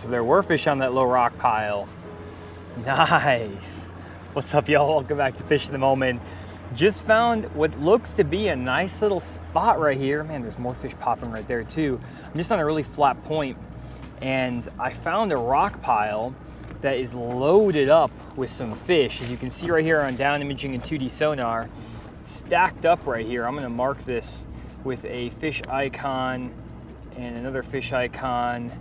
So there were fish on that low rock pile. Nice. What's up, y'all? Welcome back to Fish in the Moment. Just found what looks to be a nice little spot right here. Man, there's more fish popping right there too. I'm just on a really flat point, and I found a rock pile that is loaded up with some fish. As you can see right here on down imaging and 2D sonar, stacked up right here. I'm gonna mark this with a fish icon and another fish icon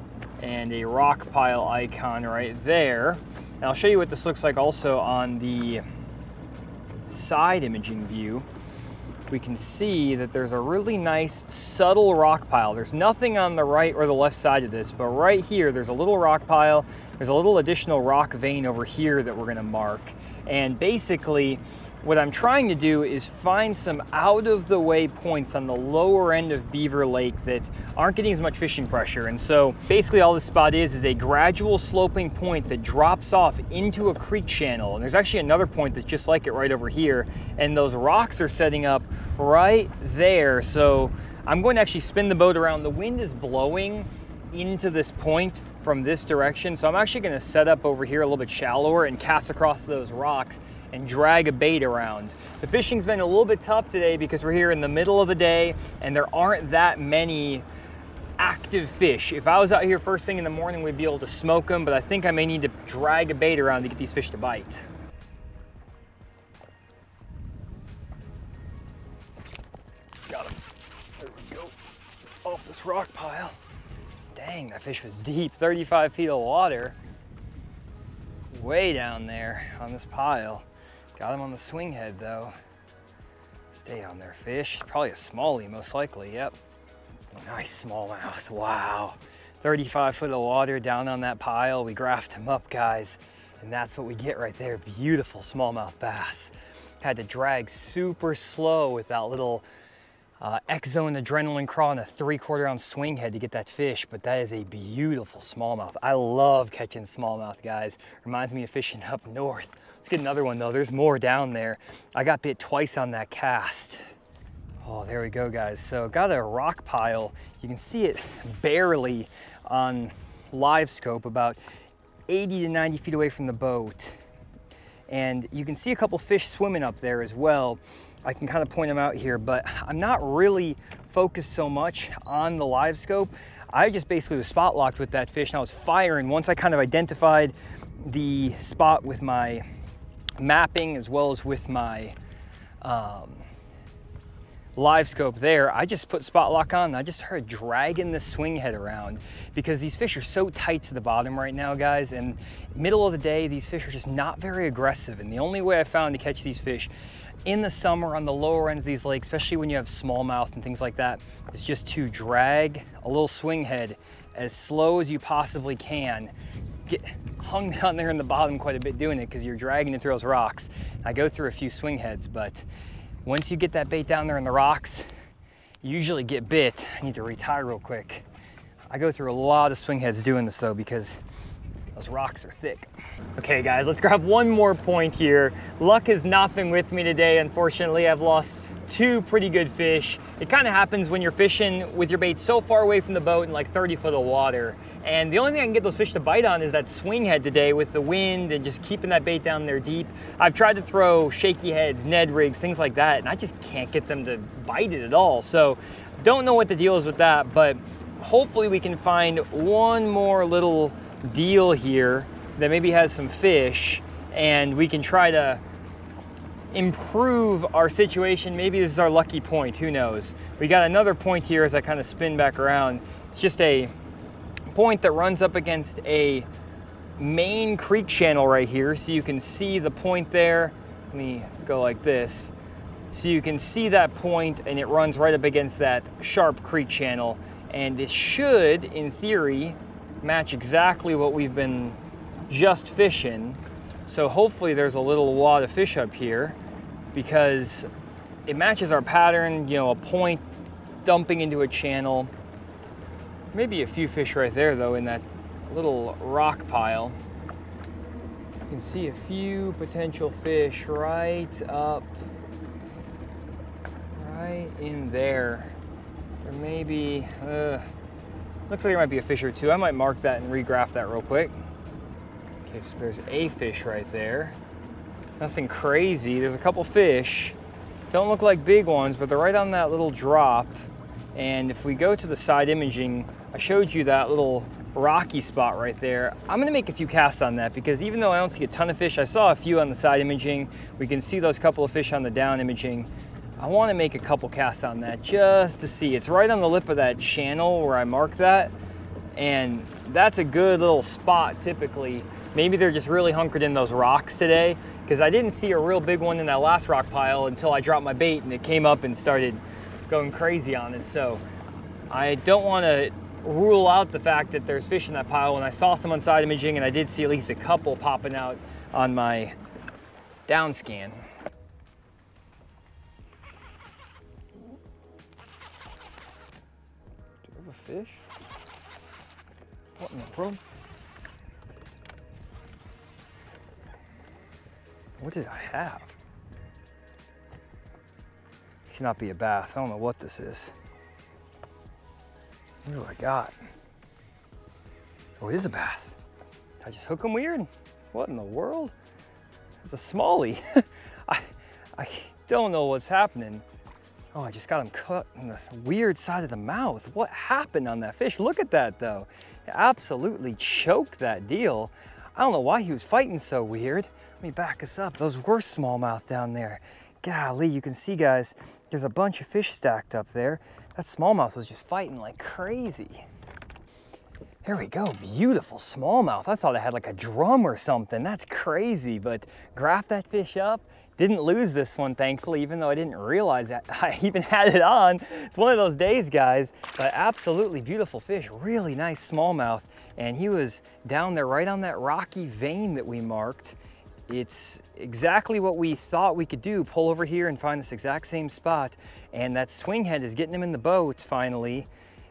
and a rock pile icon right there. And I'll show you what this looks like also on the side imaging view. We can see that there's a really nice subtle rock pile. There's nothing on the right or the left side of this, but right here there's a little rock pile. There's a little additional rock vein over here that we're gonna mark. And basically, what I'm trying to do is find some out of the way points on the lower end of Beaver Lake that aren't getting as much fishing pressure. And so basically all this spot is a gradual sloping point that drops off into a creek channel. And there's actually another point that's just like it right over here. And those rocks are setting up right there. So I'm going to actually spin the boat around. The wind is blowing into this point from this direction. So I'm actually going to set up over here a little bit shallower and cast across those rocks and drag a bait around. The fishing's been a little bit tough today because we're here in the middle of the day and there aren't that many active fish. If I was out here first thing in the morning, we'd be able to smoke them, but I think I may need to drag a bait around to get these fish to bite. Got him. There we go. Off this rock pile. Dang, that fish was deep, 35 feet of water. Way down there on this pile. Got him on the swing head though. Stay on there, fish. Probably a smallie, most likely, yep. Nice smallmouth, wow. 35 foot of water down on that pile. We graphed him up, guys. And that's what we get right there, beautiful smallmouth bass. Had to drag super slow with that little X-Zone adrenaline crawl on a 3/4 ounce swing head to get that fish, but that is a beautiful smallmouth. I love catching smallmouth, guys. Reminds me of fishing up north. Let's get another one though. There's more down there. I got bit twice on that cast. Oh, there we go, guys. So got a rock pile. You can see it barely on live scope, about 80 to 90 feet away from the boat. And you can see a couple fish swimming up there as well. I can kind of point them out here, but I'm not really focused so much on the live scope. I just basically was spot locked with that fish and I was firing. Once I kind of identified the spot with my mapping as well as with my live scope there, I just put spot lock on and I just started dragging the swing head around because these fish are so tight to the bottom right now, guys, and middle of the day, these fish are just not very aggressive. And the only way I found to catch these fish in the summer on the lower ends of these lakes, especially when you have smallmouth and things like that, is just to drag a little swing head as slow as you possibly can. Get hung down there in the bottom quite a bit doing it because you're dragging it through those rocks. I go through a few swing heads, but once you get that bait down there in the rocks, you usually get bit. I need to retie real quick. I go through a lot of swing heads doing this though because those rocks are thick. Okay guys, let's grab one more point here. Luck has not been with me today, unfortunately. I've lost two pretty good fish. It kind of happens when you're fishing with your bait so far away from the boat in like 30 foot of water. And the only thing I can get those fish to bite on is that swing head today with the wind and just keeping that bait down there deep. I've tried to throw shaky heads, Ned rigs, things like that, and I just can't get them to bite it at all. So don't know what the deal is with that, but hopefully we can find one more little deal here that maybe has some fish and we can try to improve our situation. Maybe this is our lucky point, who knows. We got another point here as I kind of spin back around. It's just a point that runs up against a main creek channel right here. So you can see the point there. Let me go like this. So you can see that point and it runs right up against that sharp creek channel. And it should, in theory, match exactly what we've been just fishing. So hopefully there's a little wad of fish up here because it matches our pattern, you know, a point dumping into a channel. Maybe a few fish right there though in that little rock pile. You can see a few potential fish right up, right in there. Or maybe, Looks like there might be a fish or two. I might mark that and regraph that real quick. Okay, so there's a fish right there. Nothing crazy. There's a couple fish. Don't look like big ones, but they're right on that little drop. And if we go to the side imaging, I showed you that little rocky spot right there. I'm gonna make a few casts on that because even though I don't see a ton of fish, I saw a few on the side imaging. We can see those couple of fish on the down imaging. I wanna make a couple casts on that just to see. It's right on the lip of that channel where I marked that. And that's a good little spot typically. Maybe they're just really hunkered in those rocks today because I didn't see a real big one in that last rock pile until I dropped my bait and it came up and started going crazy on it. So I don't want to rule out the fact that there's fish in that pile. When I saw some on side imaging and I did see at least a couple popping out on my down scan. Do I have a fish? What in the world? What did I have? It cannot be a bass. I don't know what this is. What do I got? Oh, it is a bass. Did I just hook him weird? What in the world? It's a smallie. I don't know what's happening. Oh, I just got him cut in the weird side of the mouth. What happened on that fish? Look at that though. It absolutely choked that deal. I don't know why he was fighting so weird. Let me back us up. Those were smallmouth down there. Golly, you can see guys, there's a bunch of fish stacked up there. That smallmouth was just fighting like crazy. There we go, beautiful smallmouth. I thought I had like a drum or something. That's crazy, but graph that fish up. Didn't lose this one, thankfully, even though I didn't realize that I even had it on. It's one of those days, guys, but absolutely beautiful fish. Really nice smallmouth. And he was down there right on that rocky vein that we marked. It's exactly what we thought we could do, pull over here and find this exact same spot. And that swing head is getting him in the boat finally.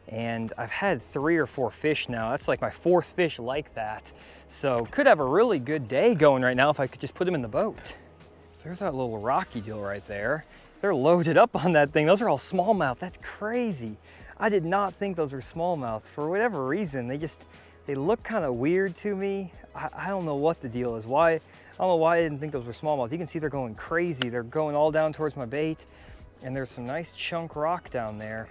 And I've had 3 or 4 fish now. That's like my 4th fish like that. So could have a really good day going right now if I could just put him in the boat. There's that little rocky deal right there. They're loaded up on that thing. Those are all smallmouth. That's crazy. I did not think those were smallmouth. For whatever reason, they look kind of weird to me. I don't know what the deal is. I don't know why I didn't think those were smallmouth. You can see they're going crazy. They're going all down towards my bait. And there's some nice chunk rock down there.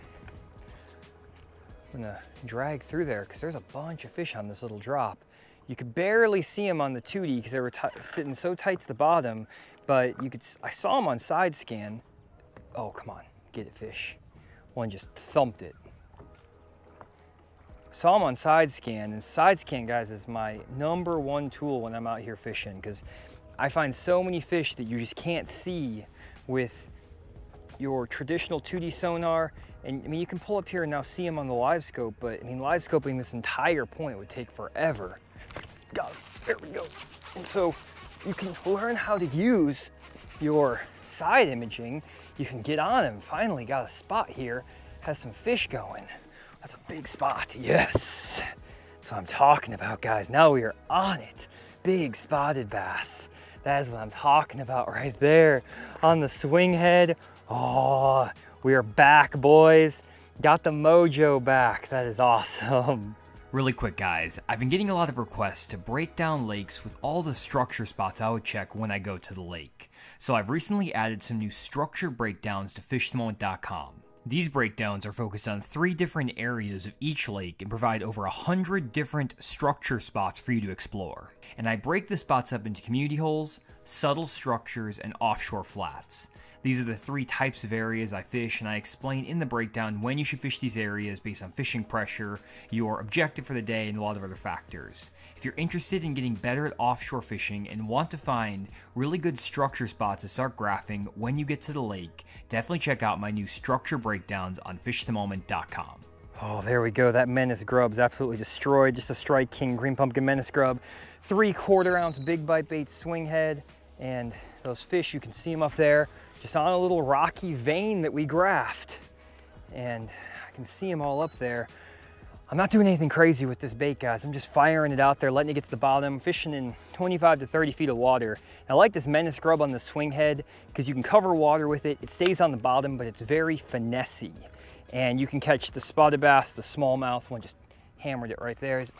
I'm gonna drag through there because there's a bunch of fish on this little drop. You could barely see them on the 2D because they were sitting so tight to the bottom, but I saw them on side scan. Oh, come on, get it, fish. One just thumped it. Saw them on side scan, and side scan, guys, is my #1 tool when I'm out here fishing because I find so many fish that you just can't see with your traditional 2D sonar. And I mean, you can pull up here and now see them on the live scope, but I mean, live scoping this entire point would take forever. Got it, there we go. And so you can learn how to use your side imaging. You can get on him. Finally got a spot here, has some fish going. That's a big spot, yes. That's what I'm talking about, guys. Now we are on it. Big spotted bass. That is what I'm talking about right there on the swing head. Oh, we are back, boys. Got the mojo back. That is awesome. Really quick, guys, I've been getting a lot of requests to break down lakes with all the structure spots I would check when I go to the lake. So I've recently added some new structure breakdowns to fishthemoment.com. These breakdowns are focused on 3 different areas of each lake and provide over 100 different structure spots for you to explore. And I break the spots up into community holes, subtle structures, and offshore flats. These are the 3 types of areas I fish, and I explain in the breakdown when you should fish these areas based on fishing pressure, your objective for the day, and a lot of other factors. If you're interested in getting better at offshore fishing and want to find really good structure spots to start graphing when you get to the lake, definitely check out my new structure breakdowns on fishthemoment.com. Oh, there we go. That menace grub's absolutely destroyed. Just a Strike King green pumpkin menace grub. 3/4 ounce big bite bait swing head. And those fish, you can see them up there, just on a little rocky vein that we graphed. And I can see them all up there. I'm not doing anything crazy with this bait, guys. I'm just firing it out there, letting it get to the bottom, fishing in 25 to 30 feet of water. And I like this menace grub on the swing head because you can cover water with it. It stays on the bottom, but it's very finessey. And you can catch the spotted bass, the smallmouth one, just Hammered it right there. He's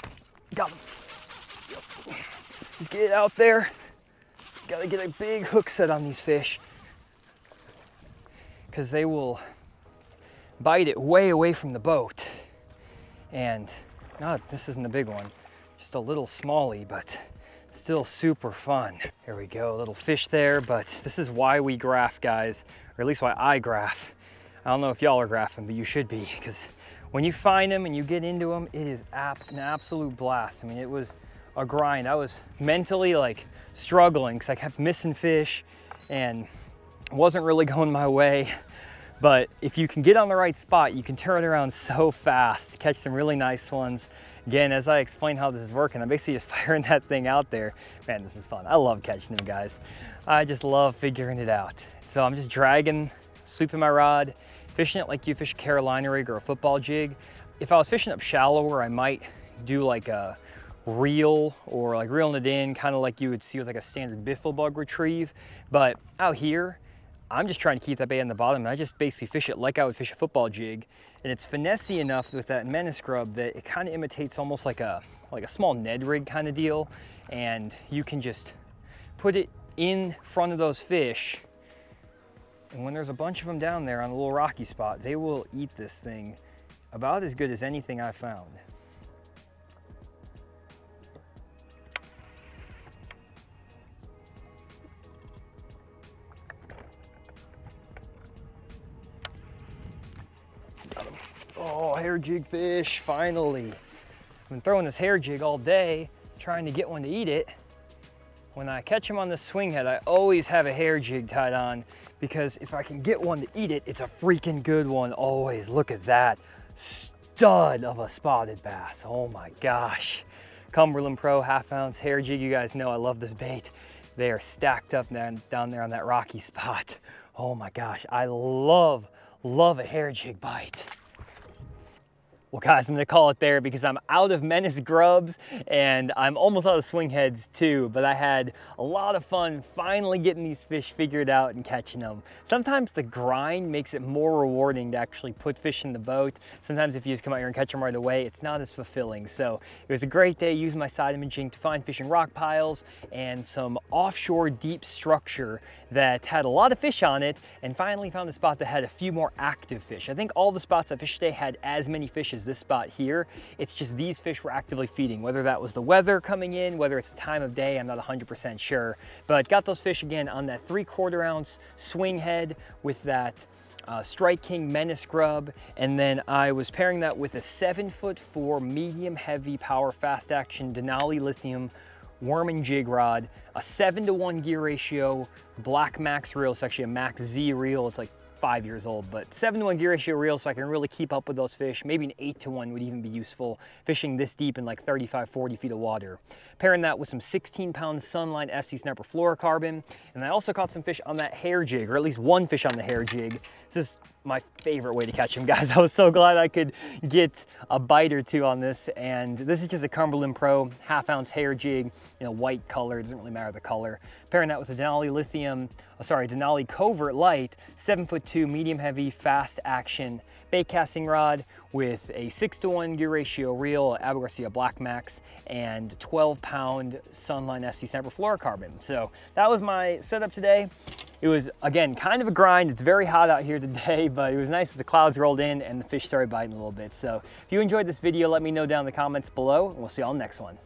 got him. Just get it out there. Gotta get a big hook set on these fish because they will bite it way away from the boat. And this isn't a big one, just a little smallie, but still super fun. There we go, little fish there, but this is why we graph, guys, or at least why I graph. I don't know if y'all are graphing, but you should be, because when you find them and you get into them, it is an absolute blast. I mean, it was a grind. I was mentally like struggling because I kept missing fish and it wasn't really going my way. But if you can get on the right spot, you can turn it around so fast, catch some really nice ones. Again, as I explain how this is working, I'm basically just firing that thing out there. Man, this is fun. I love catching them, guys. I just love figuring it out. So I'm just dragging, sweeping my rod, fishing it like you fish a Carolina rig or a football jig. If I was fishing up shallower, I might do like a reel or like reeling it in, kind of like you would see with like a standard biffle bug retrieve. But out here, I'm just trying to keep that bait on the bottom, and I just basically fish it like I would fish a football jig. And it's finessey enough with that menace grub that it kind of imitates almost like a small Ned rig kind of deal. And you can just put it in front of those fish. And when there's a bunch of them down there on a little rocky spot, they will eat this thing about as good as anything I've found. Oh, hair jig fish, finally. I've been throwing this hair jig all day, trying to get one to eat it. When I catch them on the swing head, I always have a hair jig tied on because if I can get one to eat it, it's a freaking good one always. Look at that stud of a spotted bass. Oh my gosh. Cumberland Pro half ounce hair jig. You guys know I love this bait. They are stacked up down there on that rocky spot. Oh my gosh, I love a hair jig bite. Well guys, I'm gonna call it there because I'm out of menace grubs and I'm almost out of swing heads too, but I had a lot of fun finally getting these fish figured out and catching them. Sometimes the grind makes it more rewarding to actually put fish in the boat. Sometimes if you just come out here and catch them right away, it's not as fulfilling. So it was a great day using my side imaging to find fishing rock piles and some offshore deep structure that had a lot of fish on it, and finally found a spot that had a few more active fish. I think all the spots I fished today had as many fish as this spot here. It's just these fish were actively feeding, whether that was the weather coming in, whether it's the time of day, I'm not 100% sure. But got those fish again on that 3/4 ounce swing head with that Strike King menace grub, and then I was pairing that with a 7'4" medium heavy power fast action Denali lithium worm and jig rod, a 7-to-1 gear ratio Black Max reel. It's actually a Max Z reel. It's like 5 years old, but 7-to-1 gear ratio reel so I can really keep up with those fish. Maybe an 8-to-1 would even be useful fishing this deep in like 35, 40 feet of water. Pairing that with some 16-pound Sunline FC Sniper fluorocarbon, and I also caught some fish on that hair jig, or at least one fish on the hair jig. This is my favorite way to catch them, guys. I was so glad I could get a bite or two on this, and this is just a Cumberland Pro half-ounce hair jig, you know, white color, it doesn't really matter the color. Pairing that with a Denali Covert Light 7'2" medium heavy fast action bait casting rod with a 6-to-1 gear ratio reel, Abu Garcia Black Max, and 12-pound Sunline FC Sniper fluorocarbon. So that was my setup today. It was, again, kind of a grind. It's very hot out here today, but it was nice that the clouds rolled in and the fish started biting a little bit. So if you enjoyed this video, let me know down in the comments below, and we'll see you all in the next one.